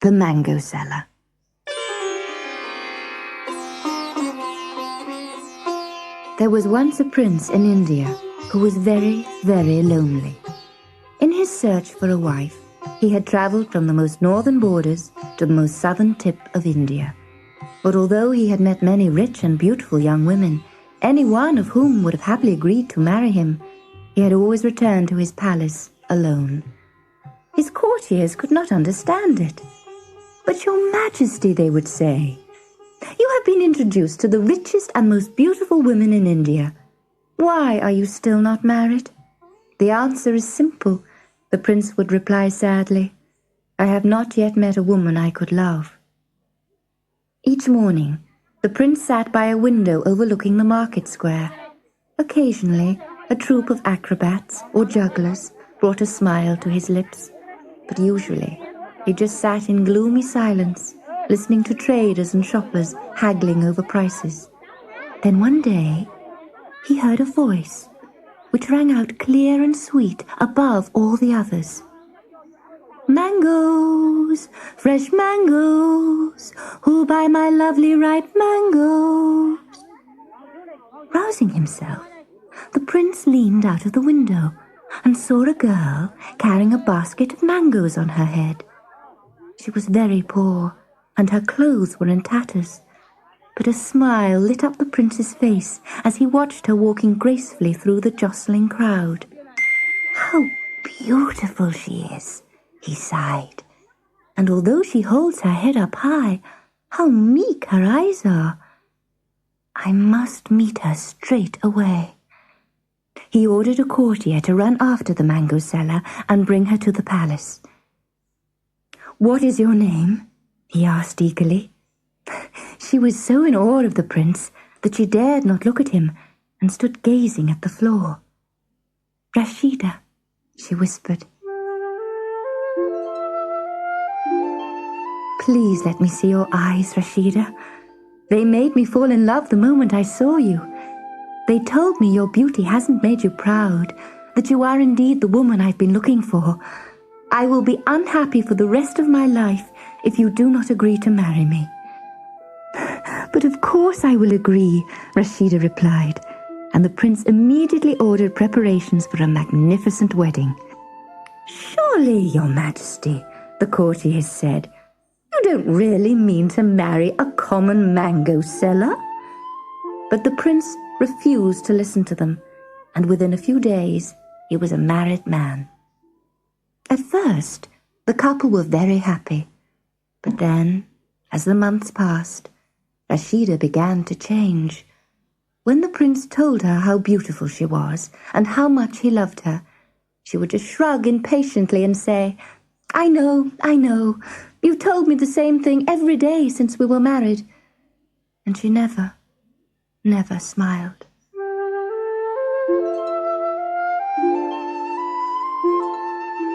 The Mango Seller. There was once a prince in India who was very, very lonely. In his search for a wife, he had travelled from the most northern borders to the most southern tip of India. But although he had met many rich and beautiful young women, any one of whom would have happily agreed to marry him, he had always returned to his palace alone. His courtiers could not understand it. "But your Majesty," they would say, "you have been introduced to the richest and most beautiful women in India. Why are you still not married?" "The answer is simple," the prince would reply sadly. "I have not yet met a woman I could love." Each morning, the prince sat by a window overlooking the market square. Occasionally, a troupe of acrobats or jugglers brought a smile to his lips, but usually he just sat in gloomy silence, listening to traders and shoppers haggling over prices. Then one day, he heard a voice which rang out clear and sweet above all the others. "Mangoes, fresh mangoes, who'll buy my lovely ripe mangoes?" Rousing himself, the prince leaned out of the window and saw a girl carrying a basket of mangoes on her head. She was very poor, and her clothes were in tatters, but a smile lit up the prince's face as he watched her walking gracefully through the jostling crowd. "How beautiful she is," he sighed, "and although she holds her head up high, how meek her eyes are. I must meet her straight away." He ordered a courtier to run after the mango seller and bring her to the palace. "What is your name?" he asked eagerly. She was so in awe of the prince that she dared not look at him and stood gazing at the floor. "Rashida," she whispered. "Please let me see your eyes, Rashida. They made me fall in love the moment I saw you. They told me your beauty hasn't made you proud, that you are indeed the woman I've been looking for. I will be unhappy for the rest of my life if you do not agree to marry me." "But of course I will agree," Rashida replied, and the prince immediately ordered preparations for a magnificent wedding. "Surely, your Majesty," the courtiers said, "you don't really mean to marry a common mango seller?" But the prince refused to listen to them, and within a few days he was a married man. At first, the couple were very happy, but then, as the months passed, Rashida began to change. When the prince told her how beautiful she was and how much he loved her, she would just shrug impatiently and say, I know, you've told me the same thing every day since we were married." And she never smiled.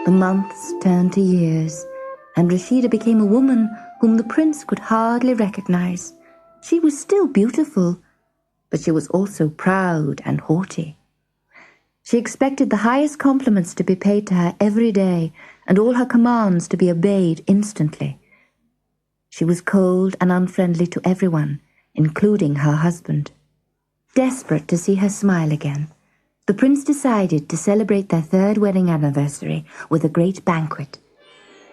The months turned to years, and Rashida became a woman whom the prince could hardly recognize. She was still beautiful, but she was also proud and haughty. She expected the highest compliments to be paid to her every day, and all her commands to be obeyed instantly. She was cold and unfriendly to everyone, including her husband. Desperate to see her smile again, the prince decided to celebrate their third wedding anniversary with a great banquet.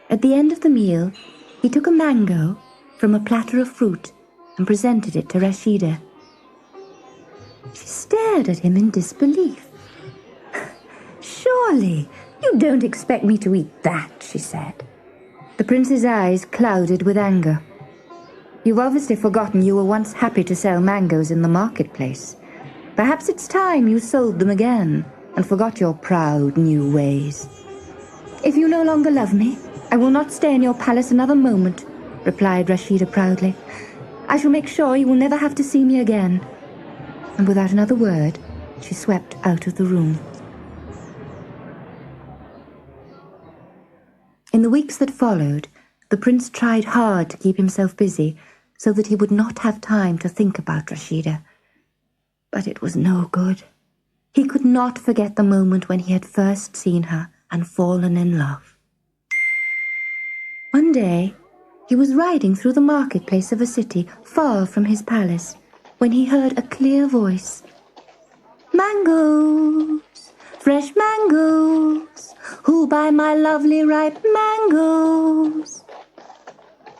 At the end of the meal, he took a mango from a platter of fruit and presented it to Rashida. She stared at him in disbelief. "Surely, you don't expect me to eat that," she said. The prince's eyes clouded with anger. "You've obviously forgotten you were once happy to sell mangoes in the marketplace. Perhaps it's time you sold them again and forgot your proud new ways." "If you no longer love me, I will not stay in your palace another moment," replied Rashida proudly. "I shall make sure you will never have to see me again." And without another word, she swept out of the room. In the weeks that followed, the prince tried hard to keep himself busy so that he would not have time to think about Rashida. But it was no good. He could not forget the moment when he had first seen her and fallen in love. One day, He was riding through the marketplace of a city far from his palace when he heard a clear voice. Mangoes, fresh mangoes, who'll buy my lovely ripe mangoes?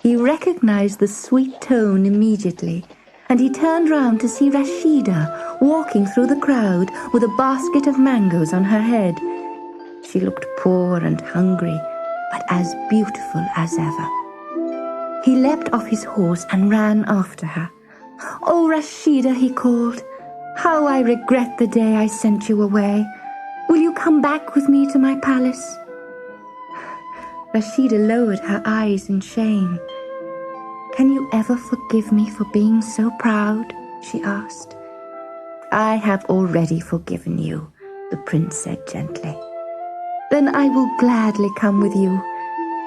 He recognized the sweet tone immediately, and he turned round to see Rashida walking through the crowd with a basket of mangoes on her head. She looked poor and hungry, but as beautiful as ever. He leapt off his horse and ran after her. "Oh, Rashida," he called, "how I regret the day I sent you away. Will you come back with me to my palace?" Rashida lowered her eyes in shame. "Can you ever forgive me for being so proud?" she asked. "I have already forgiven you," the prince said gently. "Then I will gladly come with you."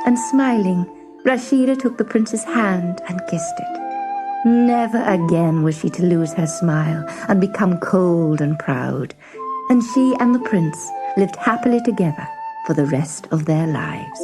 And smiling, Rashida took the prince's hand and kissed it. Never again was she to lose her smile and become cold and proud, and she and the prince lived happily together for the rest of their lives.